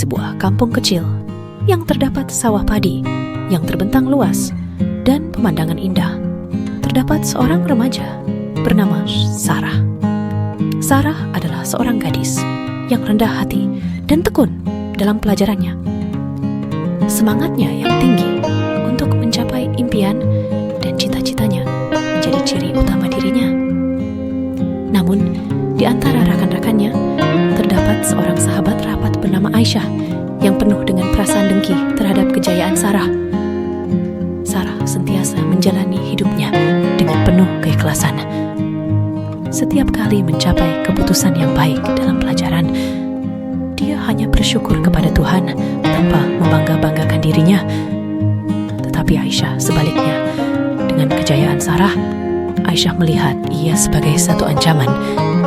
sebuah kampung kecil yang terdapat sawah padi yang terbentang luas dan pemandangan indah, terdapat seorang remaja bernama Sarah. Sarah adalah seorang gadis yang rendah hati dan tekun dalam pelajarannya. Semangatnya yang tinggi untuk mencapai impian dan cita-citanya menjadi ciri utama dirinya. Namun, di antara rekan-rekannya terdapat seorang sahabat rapat bernama Aisyah yang penuh dengan perasaan dengki terhadap kejayaan Sarah. Sarah sentiasa menjalani hidupnya dengan penuh keikhlasan. Setiap kali mencapai keputusan yang baik dalam pelajaran, dia hanya bersyukur kepada Tuhan tanpa membangga-banggakan dirinya. Tetapi Aisyah sebaliknya, dengan kejayaan Sarah, Aisyah melihat ia sebagai satu ancaman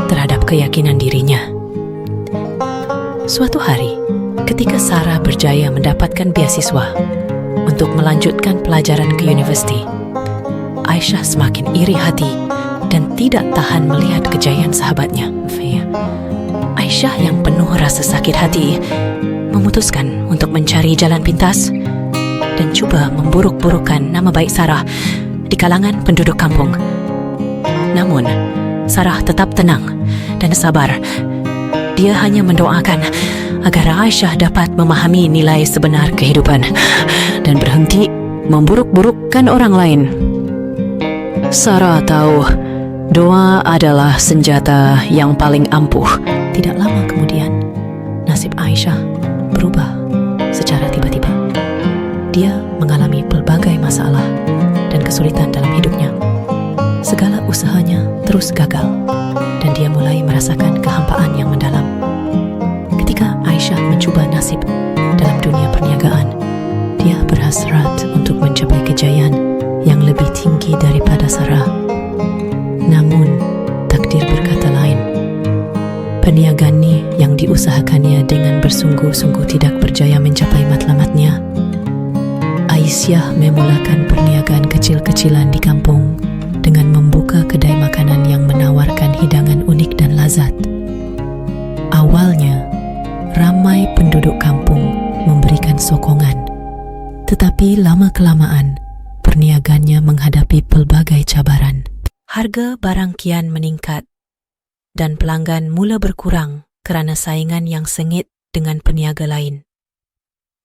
terhadap keyakinan dirinya. Suatu hari, ketika Sarah berjaya mendapatkan beasiswa untuk melanjutkan pelajaran ke universiti, Aisyah semakin iri hati dan tidak tahan melihat kejayaan sahabatnya. Aisyah yang penuh rasa sakit hati memutuskan untuk mencari jalan pintas dan coba memburuk-burukkan nama baik Sarah di kalangan penduduk kampung. Namun, Sarah tetap tenang dan sabar. Dia hanya mendoakan agar Aisyah dapat memahami nilai sebenar kehidupan dan berhenti memburuk-burukkan orang lain. Sarah tahu doa adalah senjata yang paling ampuh. Tidak lama kemudian, nasib Aisyah berubah secara tiba-tiba. Dia mengalami pelbagai masalah dan kesulitan dalam hidupnya. Segala usahanya terus gagal dan dia mulai merasakan kehampaan yang mendalam. Ketika Aisyah mencoba nasib dalam dunia perniagaan, dia berhasrat untuk mencapai kejayaan yang lebih tinggi daripada Sarah. Namun, takdir berkata lain. Perniagaan yang diusahakannya dengan bersungguh-sungguh tidak berjaya mencapai matlamatnya. Aisyah memulakan perniagaan kecil-kecilan di kampung dengan membuka kedai makanan yang menawarkan hidangan unik dan lazat. Awalnya, ramai penduduk kampung memberikan sokongan, tetapi lama-kelamaan perniagaannya menghadapi pelbagai cabaran. Harga barang kian meningkat dan pelanggan mula berkurang kerana saingan yang sengit dengan peniaga lain.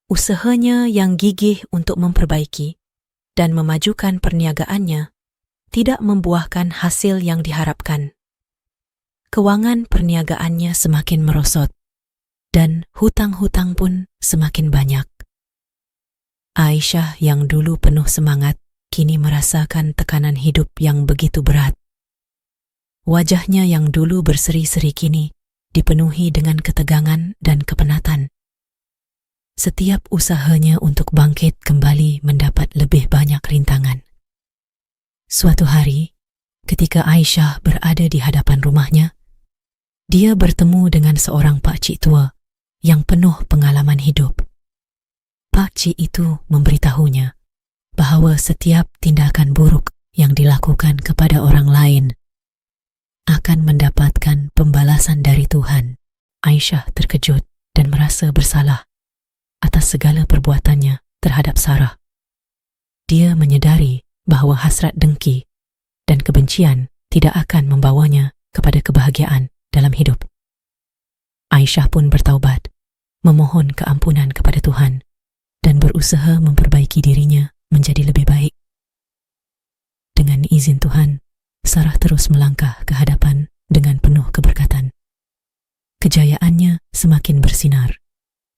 Usahanya yang gigih untuk memperbaiki dan memajukan perniagaannya tidak membuahkan hasil yang diharapkan. Kewangan perniagaannya semakin merosot dan hutang-hutang pun semakin banyak. Aisyah yang dulu penuh semangat kini merasakan tekanan hidup yang begitu berat. Wajahnya yang dulu berseri-seri kini dipenuhi dengan ketegangan dan kepenatan. Setiap usahanya untuk bangkit kembali mendapat lebih banyak rintangan. Suatu hari, ketika Aisyah berada di hadapan rumahnya, dia bertemu dengan seorang pakcik tua yang penuh pengalaman hidup. Pakcik itu memberitahunya bahawa setiap tindakan buruk yang dilakukan kepada orang lain akan mendapatkan pembalasan dari Tuhan. Aisyah terkejut dan merasa bersalah atas segala perbuatannya terhadap Sarah. Dia menyedari bahawa hasrat dengki dan kebencian tidak akan membawanya kepada kebahagiaan dalam hidup. Aisyah pun bertaubat, memohon keampunan kepada Tuhan dan berusaha memperbaiki dirinya menjadi lebih baik. Dengan izin Tuhan, Sarah terus melangkah ke hadapan dengan penuh keberkatan. Kejayaannya semakin bersinar,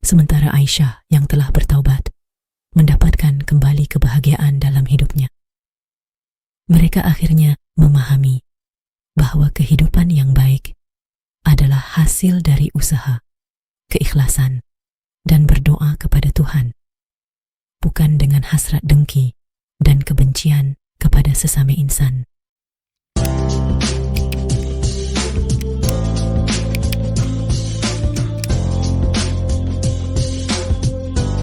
sementara Aisyah yang telah bertaubat mendapatkan kembali kebahagiaan dalam hidupnya. Mereka akhirnya memahami bahawa kehidupan yang baik adalah hasil dari usaha, keikhlasan, dan berdoa kepada Tuhan, bukan dengan hasrat dengki dan kebencian kepada sesama insan.